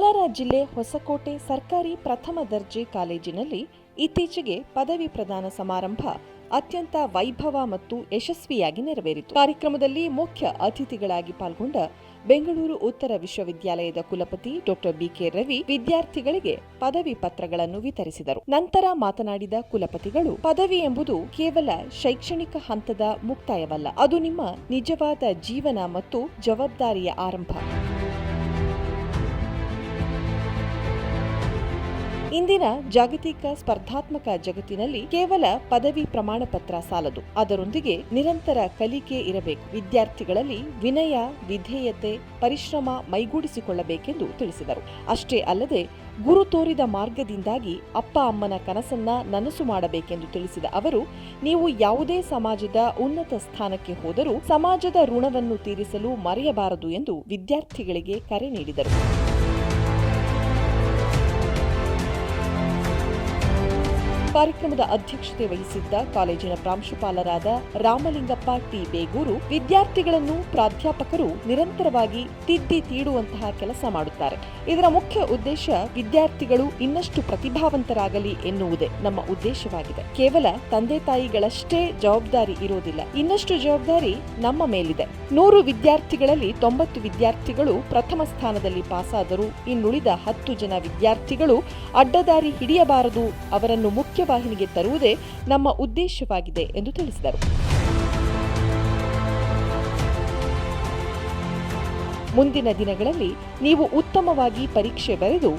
ಕೋಲಾರ ಜಿಲ್ಲೆ ಹೊಸಕೋಟೆ ಸರ್ಕಾರಿ ಪ್ರಥಮ ದರ್ಜೆ ಕಾಲೇಜಿನಲ್ಲಿ ಇತ್ತೀಚೆಗೆ ಪದವಿ ಪ್ರದಾನ ಸಮಾರಂಭ ಅತ್ಯಂತ ವೈಭವ ಮತ್ತು ಯಶಸ್ವಿಯಾಗಿ ನೆರವೇರಿತು. ಕಾರ್ಯಕ್ರಮದಲ್ಲಿ ಮುಖ್ಯ ಅತಿಥಿಗಳಾಗಿ ಪಾಲ್ಗೊಂಡ ಬೆಂಗಳೂರು ಉತ್ತರ ವಿಶ್ವವಿದ್ಯಾಲಯದ ಕುಲಪತಿ ಡಾ. ಬಿಕೆ ರವಿ ವಿದ್ಯಾರ್ಥಿಗಳಿಗೆ ಪದವಿ ಪತ್ರಗಳನ್ನು ವಿತರಿಸಿದರು. ನಂತರ ಮಾತನಾಡಿದ ಕುಲಪತಿಗಳು, ಪದವಿ ಎಂಬುದು ಕೇವಲ ಶೈಕ್ಷಣಿಕ ಹಂತದ ಮುಕ್ತಾಯವಲ್ಲ, ಅದು ನಿಮ್ಮ ನಿಜವಾದ ಜೀವನ ಮತ್ತು ಜವಾಬ್ದಾರಿಯ ಆರಂಭ. ಇಂದಿನ ಜಾಗತಿಕ ಸ್ಪರ್ಧಾತ್ಮಕ ಜಗತ್ತಿನಲ್ಲಿ ಕೇವಲ ಪದವಿ ಪ್ರಮಾಣ ಪತ್ರ ಸಾಲದು, ಅದರೊಂದಿಗೆ ನಿರಂತರ ಕಲಿಕೆ ಇರಬೇಕು. ವಿದ್ಯಾರ್ಥಿಗಳಲ್ಲಿ ವಿನಯ, ವಿಧೇಯತೆ, ಪರಿಶ್ರಮ ಮೈಗೂಡಿಸಿಕೊಳ್ಳಬೇಕೆಂದು ತಿಳಿಸಿದರು. ಅಷ್ಟೇ ಅಲ್ಲದೆ ಗುರು ತೋರಿದ ಮಾರ್ಗದಿಂದಾಗಿ ಅಪ್ಪ ಅಮ್ಮನ ಕನಸನ್ನ ನನಸು ಮಾಡಬೇಕೆಂದು ತಿಳಿಸಿದ ಅವರು, ನೀವು ಯಾವುದೇ ಸಮಾಜದ ಉನ್ನತ ಸ್ಥಾನಕ್ಕೆ ಹೋದರೂ ಸಮಾಜದ ಋಣವನ್ನು ತೀರಿಸಲು ಮರೆಯಬಾರದು ಎಂದು ವಿದ್ಯಾರ್ಥಿಗಳಿಗೆ ಕರೆ ನೀಡಿದರು. ಕಾರ್ಯಕ್ರಮದ ಅಧ್ಯಕ್ಷತೆ ವಹಿಸಿದ್ದ ಕಾಲೇಜಿನ ಪ್ರಾಂಶುಪಾಲರಾದ ರಾಮಲಿಂಗಪ್ಪ ಟಿ. ಬೇಗೂರು, ವಿದ್ಯಾರ್ಥಿಗಳನ್ನು ಪ್ರಾಧ್ಯಾಪಕರು ನಿರಂತರವಾಗಿ ತಿದ್ದಿ ತೀಡುವಂತಹ ಕೆಲಸ ಮಾಡುತ್ತಾರೆ. ಇದರ ಮುಖ್ಯ ಉದ್ದೇಶ ವಿದ್ಯಾರ್ಥಿಗಳು ಇನ್ನಷ್ಟು ಪ್ರತಿಭಾವಂತರಾಗಲಿ ಎನ್ನುವುದೇ ನಮ್ಮ ಉದ್ದೇಶವಾಗಿದೆ. ಕೇವಲ ತಂದೆ ತಾಯಿಗಳಷ್ಟೇ ಜವಾಬ್ದಾರಿ ಇರೋದಿಲ್ಲ, ಇನ್ನಷ್ಟು ಜವಾಬ್ದಾರಿ ನಮ್ಮ ಮೇಲಿದೆ. 100 ವಿದ್ಯಾರ್ಥಿಗಳಲ್ಲಿ 90 ವಿದ್ಯಾರ್ಥಿಗಳು ಪ್ರಥಮ ಸ್ಥಾನದಲ್ಲಿ ಪಾಸಾದರೂ ಇನ್ನುಳಿದ 10 ಜನ ವಿದ್ಯಾರ್ಥಿಗಳು ಅಡ್ಡದಾರಿ ಹಿಡಿಯಬಾರದು, ಅವರನ್ನು ಮುಖ್ಯವಾಹಿನಿಗೆ ತರುವುದೇ ನಮ್ಮ ಉದ್ದೇಶವಾಗಿದೆ ಎಂದು ತಿಳಿಸಿದರು. ಮುಂದಿನ ದಿನಗಳಲ್ಲಿ ನೀವು ಉತ್ತಮವಾಗಿ ಪರೀಕ್ಷೆ ಬರೆದು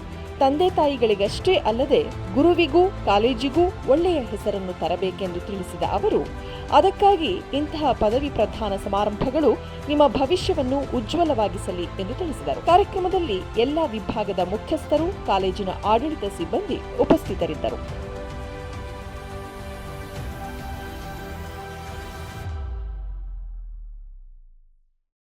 ತಂದೆ ತಾಯಿಗಳಿಗಷ್ಟೇ ಅಲ್ಲದೆ ಗುರುವಿಗೂ ಕಾಲೇಜಿಗೂ ಒಳ್ಳೆಯ ಹೆಸರನ್ನು ತರಬೇಕೆಂದು ತಿಳಿಸಿದ ಅವರು, ಅದಕ್ಕಾಗಿ ಇಂತಹ ಪದವಿ ಪ್ರದಾನ ಸಮಾರಂಭಗಳು ನಿಮ್ಮ ಭವಿಷ್ಯವನ್ನು ಉಜ್ವಲವಾಗಿಸಲಿ ಎಂದು ತಿಳಿಸಿದರು. ಕಾರ್ಯಕ್ರಮದಲ್ಲಿ ಎಲ್ಲಾ ವಿಭಾಗದ ಮುಖ್ಯಸ್ಥರು, ಕಾಲೇಜಿನ ಆಡಳಿತ ಸಿಬ್ಬಂದಿ ಉಪಸ್ಥಿತರಿದ್ದರು.